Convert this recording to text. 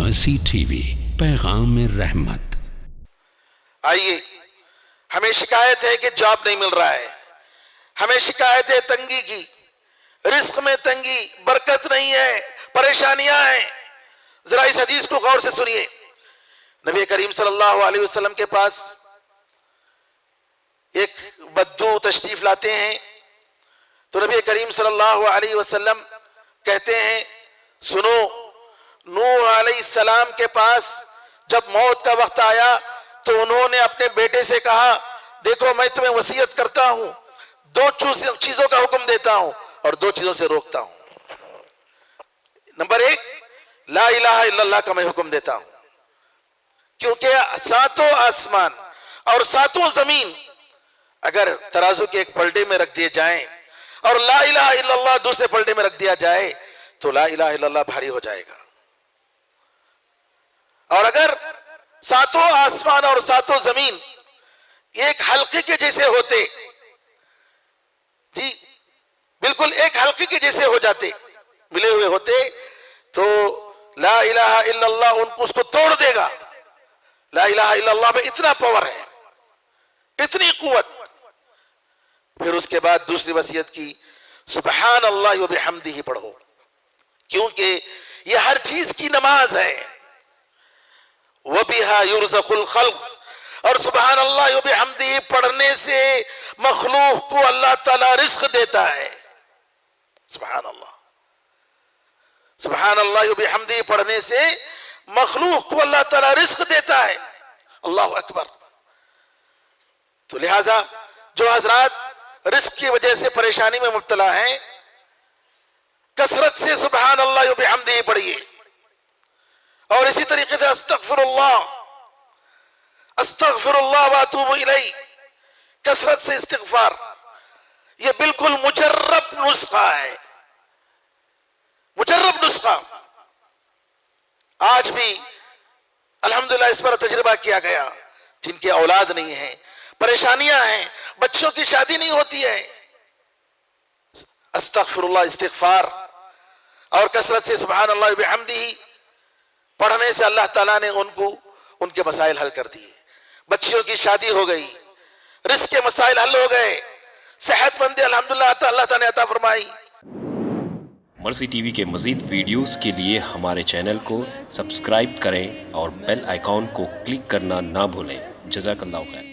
Mercy TV, पैगाम रहमत। आइए, हमें शिकायत है कि जॉब नहीं मिल रहा है, हमें शिकायत है तंगी की, रिस्क में तंगी, बरकत नहीं है, परेशानियां हैं। जरा इस हदीस को गौर से सुनिए। नबी करीम सल्लल्लाहु अलैहि वसल्लम के पास एक बद्दू तशरीफ लाते हैं, तो नबी करीम सल्लल्लाहु अलैहि वसल्लम कहते हैं, सुनो, नूह अलैहिस्सलाम के पास जब मौत का वक्त आया तो उन्होंने अपने बेटे से कहा, देखो मैं तुम्हें वसीयत करता हूं, दो चीजों का हुक्म देता हूं और दो चीजों से रोकता हूं। नंबर एक, ला इलाहा इल्लल्लाह का मैं हुक्म देता हूं, क्योंकि सातों आसमान और सातों जमीन अगर तराजू के एक पलड़े में रख दिए जाएं और ला इलाहा इल्लल्लाह दूसरे पलड़े में रख दिया जाए तो ला इलाहा इल्लल्लाह भारी हो जाएगा। और अगर सातों आसमान और सातों जमीन एक हल्के के जैसे होते, जी बिल्कुल एक हल्के के जैसे हो जाते, मिले हुए होते, तो ला इलाहा इल्लल्लाह उनको उसको तोड़ देगा। ला इलाहा इल्लल्लाह में इतना पावर है, इतनी कुव्वत। फिर उसके बाद दूसरी वसीयत की, सुबहान अल्लाह व बिहम्दिही पढ़ो, क्योंकि ये हर चीज की नमाज है। वबिहा युरज़क़ुल खल्क़, और सुबहान अल्लाह व बिहम्दिही पढ़ने से मखलूक को अल्लाह ताला रिस्क देता है। सुबहान अल्लाह, सुबहान अल्लाह व बिहम्दिही पढ़ने से मखलूक को अल्लाह ताला रिस्क देता है। अल्लाहु अकबर। तो लिहाजा जो हजरात रिस्क की वजह से परेशानी में मुब्तला हैं, कसरत से सुबहान अल्लाह व बिहम्दिही पढ़िए, और इसी तरीके से अस्तगफिरुल्लाह अस्तगफिरुल्लाह व अतूबु इलैह, कसरत से इस्तिगफार, ये बिल्कुल मुजर्रब नुस्खा है, मुजर्रब नुस्खा। आज भी अल्हम्दुलिल्लाह इस पर तजुर्बा किया गया। जिनकी औलाद नहीं है, परेशानियां हैं, बच्चों की शादी नहीं होती है, अस्तगफिरुल्लाह इस्तिगफार और कसरत से सुभान अल्लाह बिहम्दिही पढ़ने से अल्लाह ताला ने उनको उनके मसाइल हल कर दिए। बच्चियों की शादी हो गई, रिस्क के मसाइल हल हो गए, सेहतमंदी अल्हम्दुलिल्लाह अल्लाह ताला ने अता फरमाई। मर्सी टीवी के मज़ीद वीडियोस के लिए हमारे चैनल को सब्सक्राइब करें और बेल आइकॉन को क्लिक करना ना भूलें। जज़ाकल्लाहु खैर।